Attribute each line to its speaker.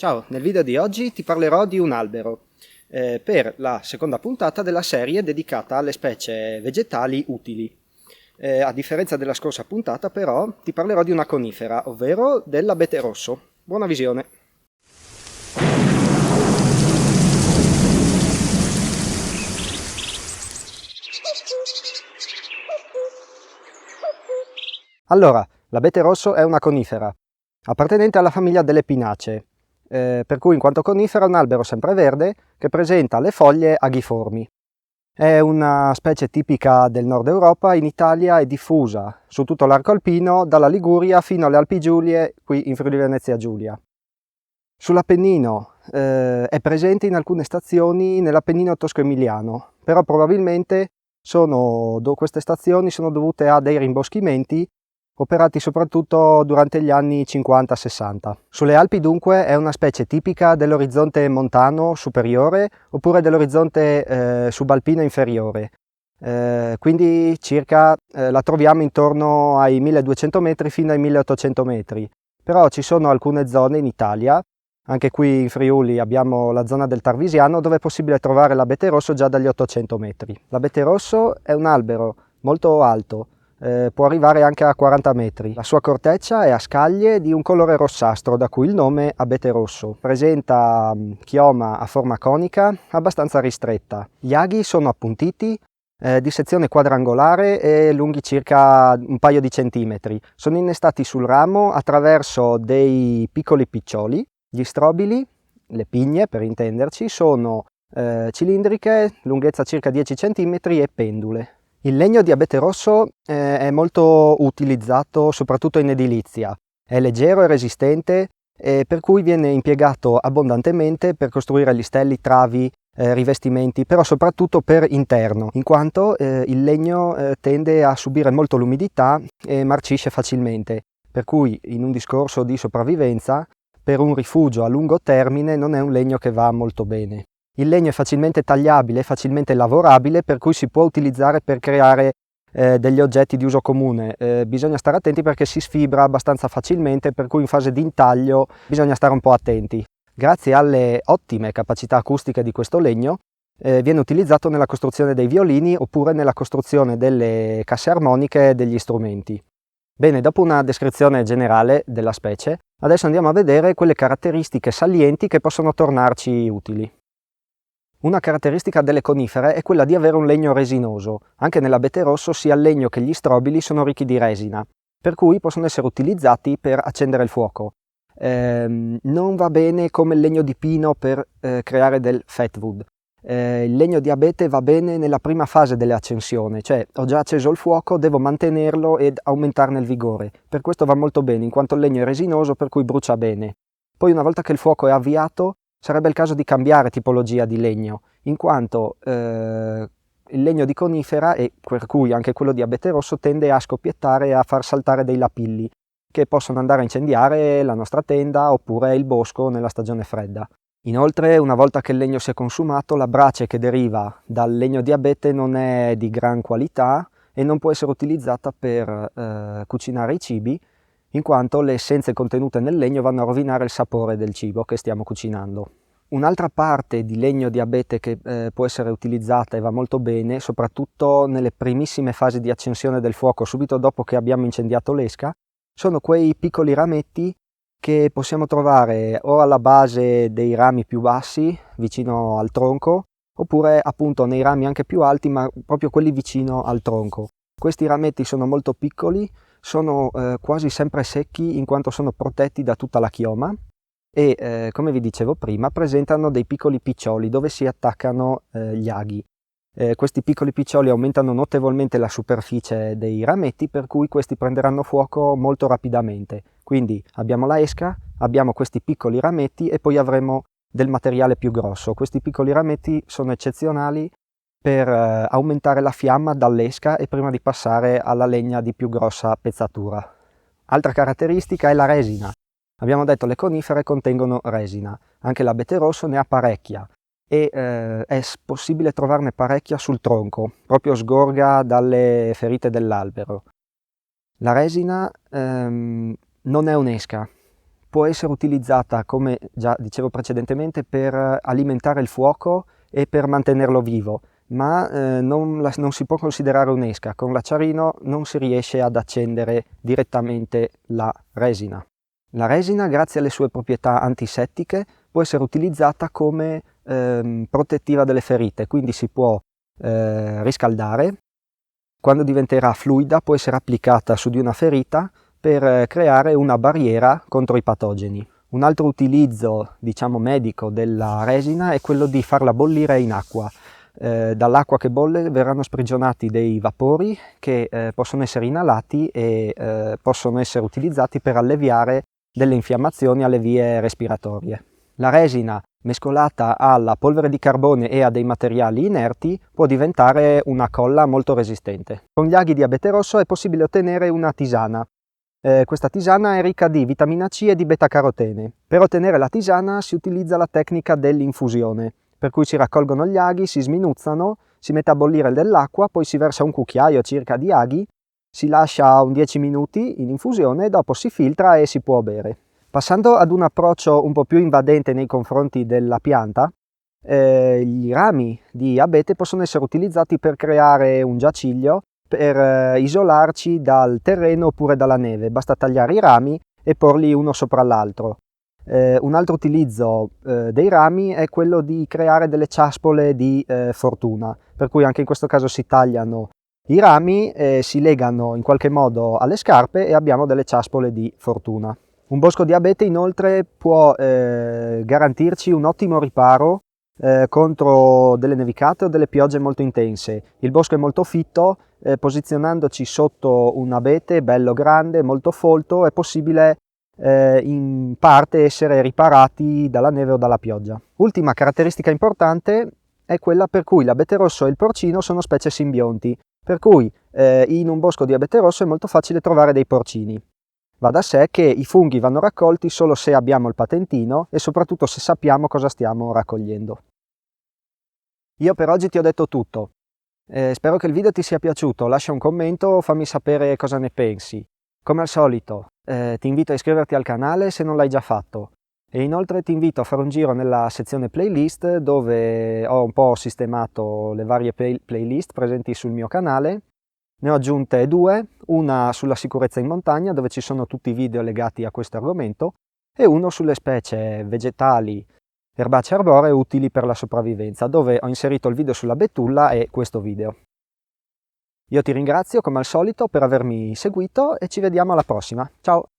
Speaker 1: Ciao, nel video di oggi ti parlerò di un albero per la seconda puntata della serie dedicata alle specie vegetali utili. A differenza della scorsa puntata però ti parlerò di una conifera, ovvero dell'abete rosso. Buona visione! Allora, l'abete rosso è una conifera appartenente alla famiglia delle pinacee. Per cui in quanto conifera è un albero sempreverde che presenta le foglie aghiformi. È una specie tipica del nord Europa, in Italia è diffusa su tutto l'arco alpino, dalla Liguria fino alle Alpi Giulie, qui in Friuli Venezia Giulia. Sull'Appennino è presente in alcune stazioni nell'Appennino tosco-emiliano, però probabilmente queste stazioni sono dovute a dei rimboschimenti operati soprattutto durante gli anni 50-60. Sulle Alpi dunque è una specie tipica dell'orizzonte montano superiore oppure dell'orizzonte subalpino inferiore. Quindi circa la troviamo intorno ai 1200 metri fino ai 1800 metri. Però ci sono alcune zone in Italia, anche qui in Friuli abbiamo la zona del Tarvisiano, dove è possibile trovare l'abete rosso già dagli 800 metri. L'abete rosso è un albero molto alto, può arrivare anche a 40 metri. La sua corteccia è a scaglie di un colore rossastro, da cui il nome abete rosso. Presenta chioma a forma conica abbastanza ristretta. Gli aghi sono appuntiti, di sezione quadrangolare e lunghi circa un paio di centimetri. Sono innestati sul ramo attraverso dei piccoli piccioli. Gli strobili, le pigne per intenderci, sono cilindriche, lunghezza circa 10 cm e pendule. Il legno di abete rosso è molto utilizzato soprattutto in edilizia, è leggero e resistente per cui viene impiegato abbondantemente per costruire listelli, travi, rivestimenti, però soprattutto per interno, in quanto il legno tende a subire molto l'umidità e marcisce facilmente, per cui in un discorso di sopravvivenza per un rifugio a lungo termine non è un legno che va molto bene. Il legno è facilmente tagliabile, facilmente lavorabile, per cui si può utilizzare per creare degli oggetti di uso comune. Bisogna stare attenti perché si sfibra abbastanza facilmente, per cui in fase di intaglio bisogna stare un po' attenti. Grazie alle ottime capacità acustiche di questo legno viene utilizzato nella costruzione dei violini oppure nella costruzione delle casse armoniche e degli strumenti. Bene, dopo una descrizione generale della specie, adesso andiamo a vedere quelle caratteristiche salienti che possono tornarci utili. Una caratteristica delle conifere è quella di avere un legno resinoso. Anche nell'abete rosso sia il legno che gli strobili sono ricchi di resina, per cui possono essere utilizzati per accendere il fuoco. Non va bene come il legno di pino per creare del fatwood. Il legno di abete va bene nella prima fase dell'accensione, cioè ho già acceso il fuoco, devo mantenerlo ed aumentarne il vigore. Per questo va molto bene, in quanto il legno è resinoso, per cui brucia bene. Poi una volta che il fuoco è avviato, sarebbe il caso di cambiare tipologia di legno, in quanto il legno di conifera, e per cui anche quello di abete rosso, tende a scoppiettare e a far saltare dei lapilli, che possono andare a incendiare la nostra tenda oppure il bosco nella stagione fredda. Inoltre, una volta che il legno si è consumato, la brace che deriva dal legno di abete non è di gran qualità e non può essere utilizzata per cucinare i cibi, in quanto le essenze contenute nel legno vanno a rovinare il sapore del cibo che stiamo cucinando. Un'altra parte di legno di abete che può essere utilizzata e va molto bene, soprattutto nelle primissime fasi di accensione del fuoco, subito dopo che abbiamo incendiato l'esca, sono quei piccoli rametti che possiamo trovare o alla base dei rami più bassi, vicino al tronco, oppure appunto nei rami anche più alti, ma proprio quelli vicino al tronco. Questi rametti sono molto piccoli, sono quasi sempre secchi in quanto sono protetti da tutta la chioma e, come vi dicevo prima, presentano dei piccoli piccioli dove si attaccano gli aghi. Questi piccoli piccioli aumentano notevolmente la superficie dei rametti, per cui questi prenderanno fuoco molto rapidamente. Quindi abbiamo la esca, abbiamo questi piccoli rametti e poi avremo del materiale più grosso. Questi piccoli rametti sono eccezionali per aumentare la fiamma dall'esca e prima di passare alla legna di più grossa pezzatura. Altra caratteristica è la resina. Abbiamo detto che le conifere contengono resina, anche l'abete rosso ne ha parecchia e è possibile trovarne parecchia sul tronco, proprio sgorga dalle ferite dell'albero. La resina non è un'esca, può essere utilizzata, come già dicevo precedentemente, per alimentare il fuoco e per mantenerlo vivo, ma non si può considerare un'esca. Con l'acciarino non si riesce ad accendere direttamente la resina. La resina, grazie alle sue proprietà antisettiche, può essere utilizzata come protettiva delle ferite, quindi si può riscaldare. Quando diventerà fluida può essere applicata su di una ferita per creare una barriera contro i patogeni. Un altro utilizzo, diciamo, medico della resina è quello di farla bollire in acqua. Dall'acqua che bolle verranno sprigionati dei vapori che possono essere inalati e possono essere utilizzati per alleviare delle infiammazioni alle vie respiratorie. La resina mescolata alla polvere di carbone e a dei materiali inerti può diventare una colla molto resistente. Con gli aghi di abete rosso è possibile ottenere una tisana. Questa tisana è ricca di vitamina C e di beta-carotene. Per ottenere la tisana si utilizza la tecnica dell'infusione, per cui si raccolgono gli aghi, si sminuzzano, si mette a bollire dell'acqua, poi si versa un cucchiaio circa di aghi, si lascia un 10 minuti in infusione, dopo si filtra e si può bere. Passando ad un approccio un po' più invadente nei confronti della pianta, i rami di abete possono essere utilizzati per creare un giaciglio, per isolarci dal terreno oppure dalla neve. Basta tagliare i rami e porli uno sopra l'altro. Un altro utilizzo dei rami è quello di creare delle ciaspole di fortuna, per cui anche in questo caso si tagliano i rami, si legano in qualche modo alle scarpe e abbiamo delle ciaspole di fortuna. Un bosco di abete inoltre può garantirci un ottimo riparo contro delle nevicate o delle piogge molto intense. Il bosco è molto fitto, posizionandoci sotto un abete bello grande, molto folto, è possibile in parte essere riparati dalla neve o dalla pioggia. Ultima caratteristica importante è quella per cui l'abete rosso e il porcino sono specie simbionti, per cui in un bosco di abete rosso è molto facile trovare dei porcini. Va da sé che i funghi vanno raccolti solo se abbiamo il patentino e soprattutto se sappiamo cosa stiamo raccogliendo. Io per oggi ti ho detto tutto. Spero che il video ti sia piaciuto. Lascia un commento o fammi sapere cosa ne pensi. Come al solito, ti invito a iscriverti al canale se non l'hai già fatto. E inoltre ti invito a fare un giro nella sezione playlist dove ho un po' sistemato le varie playlist presenti sul mio canale. Ne ho aggiunte due, una sulla sicurezza in montagna dove ci sono tutti i video legati a questo argomento e uno sulle specie vegetali, erbacee arboree utili per la sopravvivenza, dove ho inserito il video sulla betulla e questo video. Io ti ringrazio come al solito per avermi seguito e ci vediamo alla prossima. Ciao!